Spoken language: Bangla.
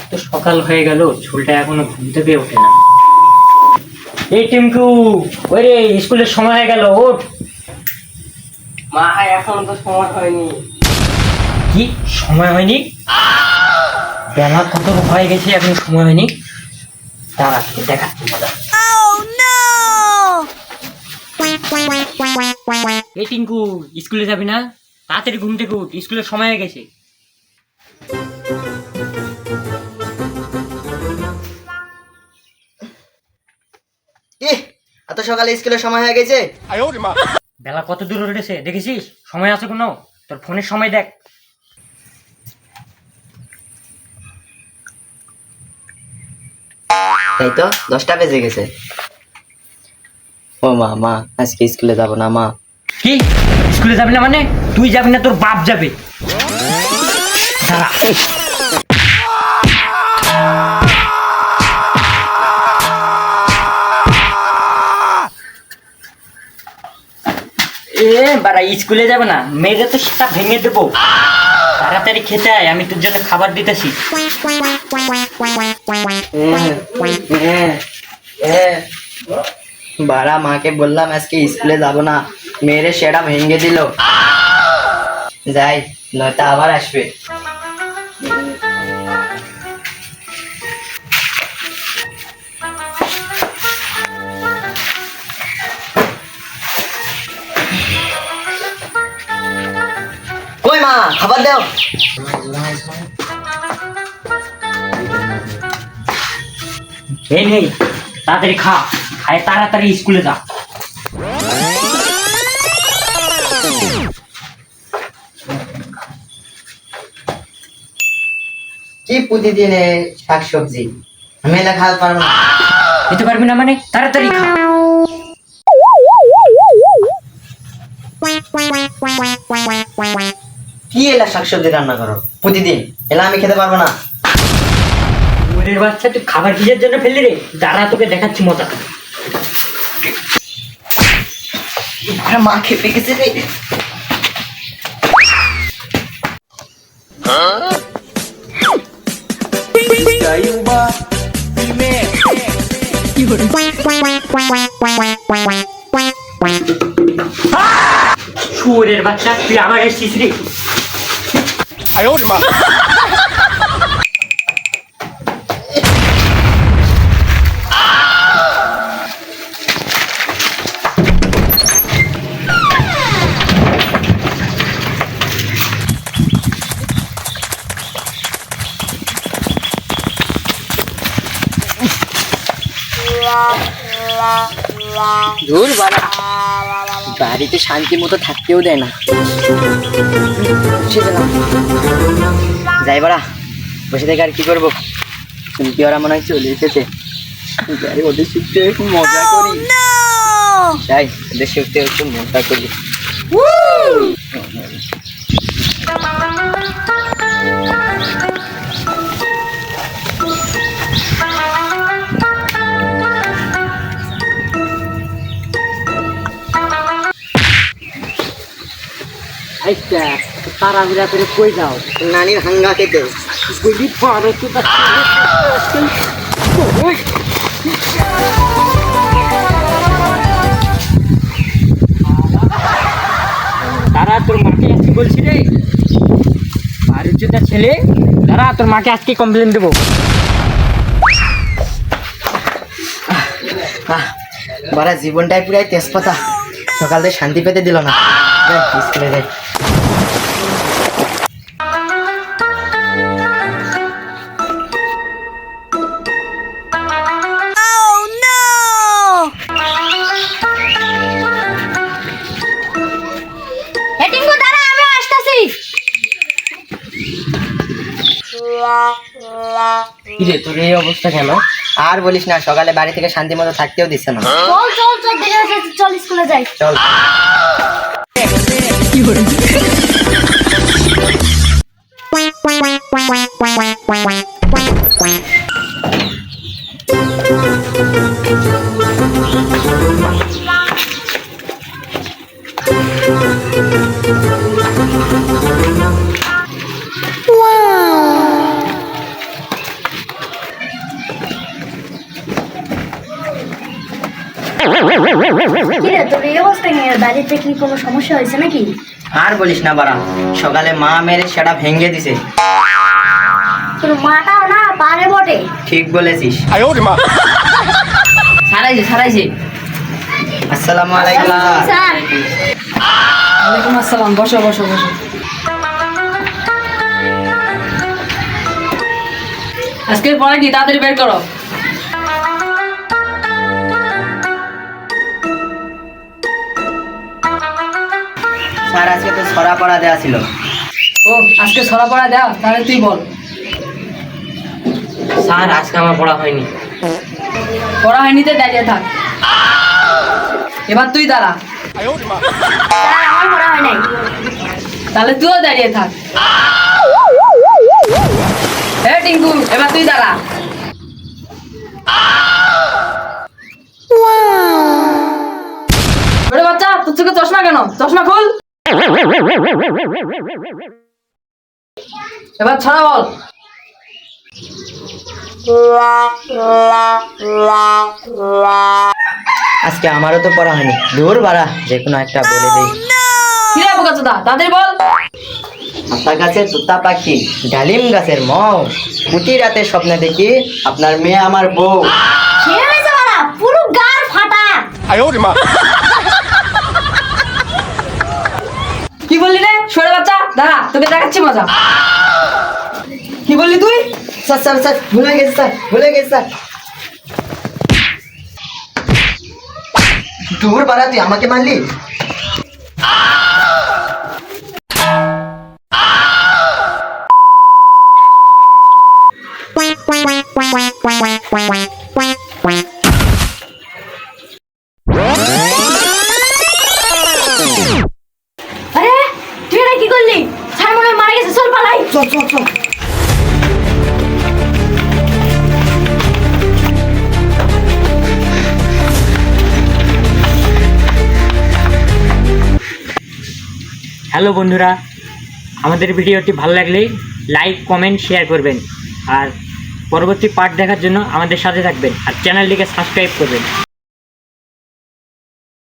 তো সকাল হয়ে গেল, ঝোলটা এখনো ঘুম থেকে ওঠে না। এই টিমকু, ওই রে, স্কুলের সময় হয়ে গেল, ওঠ। মা এখন তো সময় হয়নি। কি সময় হয়নি? বেলা কত হয়ে গেছে, এখন সময় হয়নি? দাঁড়া, দেখাচ্ছি মজা। এই টিঙ্কু, স্কুলে যাবি না? তাড়াতাড়ি ঘুম থেকে উঠ, স্কুলের সময় হয়ে গেছে। কি এত সকালে স্কুলের সময় হয়ে গেছে? বেলা কত দূর উঠেছে দেখেছিস? সময় আছে কোনো? তোর ফোনের সময় দেখ। তাই তো 10টা বেজে গেছে। ও মা, মা আজকে স্কুলে যাব না মা। কি স্কুলে যাবি না মানে? তুই যাবি না, তোর বাপ যাবে। দাঁড়া। বাড়া, স্কুলে যাবে না? মেয়েদের তো সেটা ভেঙে দেবো। তাড়াতাড়ি খেতে আয়, আমি তোর জন্য খাবার দিতেছি। বাড়া, মাকে বললাম আজকে স্কুলে যাব না, মেয়েরে সেটা ভেঙে দিল। যাই, নয়তো আবার আসবে। কই মা, খাবার দাও। এই নেই, তাড়াতাড়ি খা, খায় তাড়াতাড়ি স্কুলে যা। কি প্রতিদিন শাকসবজি, আমি এলা খাওয়া পারবো না। খেতে পারবি না মানে? তাড়াতাড়ি খা। কি এলা শাকসবজি রান্না করো প্রতিদিন? এলা আমি খেতে পারবো না। ওরের বাচ্চা, তুই খাবার কিসের জন্য ফেললি রে? দাঁড়া, তোকে দেখাচ্ছি মজা। মা খেপে গেছে রে। শুয়োরের বাচ্চা, তুই আবার এসেছিস রে। ধুর বাড়া, বাড়িতে শান্তি মতো থাকতেও দেয় না। যাই বাড়া, বসে থেকে আর কি করবো? শুনতে ওরা মনে হয় চলে এসেছে। যাই, ওদের শিখতে একটু মজা করি। যাই, ওদের শিখতে একটু মজা করি। আচ্ছা, তাড়াহুড়া করে কই যাও? নানির হাঙ্গা খেতে। গুলি পারো তো। দাঁড়া, তোর মাকে আজকে বলছি রে, বাড়ির জুতা ছেলে। দাঁড়া, তোর মাকে আজকে কমপ্লেন দেবো। বাড়া, জীবনটাই পুরাই তেজপাতা, সকাল থেকে শান্তি পেতে দিল না। যাই, স্কুলে যাই। কিরে, তোর এই অবস্থা কেন? আর বলিস না, সকালে বাড়ি থেকে শান্তি মতো থাকতেও দিচ্ছে না। চল চল চল, দেরি হয়ে যাচ্ছে, চল স্কুলে যাই। চল। কি হয়েছে? কি রে তোর এই অবস্থা নিয়ে বাড়িতে কি কোনো সমস্যা হয়েছে নাকি? আর বলিস না বাড়া, সকালে মা মেরে সেটা ভেঙে দিছে। তোর মাটাও না পারে বটে। ঠিক বলেছিস। সারাইছে আসসালামু আলাইকুম। স্যার ওয়ালাইকুম আসসালাম। বসো। আজকের পড়া কি তাড়াতাড়ি বের করো। স্যার আজকে তো ছড়া পড়া দেওয়া ছিল। ও আজকে ছড়া পড়া দেওয়া, তাহলে তুই বল। স্যার আজকে আমার পড়া হয়নি। পড়া হয়নি তো দাঁড়িয়ে থাক। এবার তুই দাঁড়া। স্যার আমার পড়া হয় নাই। তাহলে তুইও দাঁড়িয়ে থাক। হ্যাঁ টিঙ্কু, এবার তুই দাঁড়া। ওরে বাচ্চা, তোর চোখে চশমা কেন? চশমা খুল। এবার ছড়া বল। আজকে আমারও তো পড়া হয়নি। দূর বাড়া, যে কোনো একটা বলে দিই। কিরে বোকাচোদা, তাড়াতাড়ি বল। আতা গাছের তোতা পাখি, ডালিম গাছের মৌ, প্রতি রাতে স্বপ্নে দেখি আপনার মেয়ে আমার বউ। ছেড়ে হয়েছে বাড়া, পুরো গার ফাটা। কি বললি রে সরে বাচ্চা? দাঁড়া, তোকে দেখাচ্ছি মজা। কি বললি তুই? স্যার ভুলে গেছি স্যার। দূর বাড়া, তুই আমাকে মারলি। আরে তুই এটা কি করলি? স্যার মনে হয় মারা গেছে, চল পালাই। চল। হ্যালো বন্ধুরা, আমাদের ভিডিওটি ভালো লাগলে লাইক কমেন্ট শেয়ার করবেন, আর পরবর্তী পার্ট দেখার জন্য আমাদের সাথে থাকবেন, আর চ্যানেলটিকে সাবস্ক্রাইব করবেন।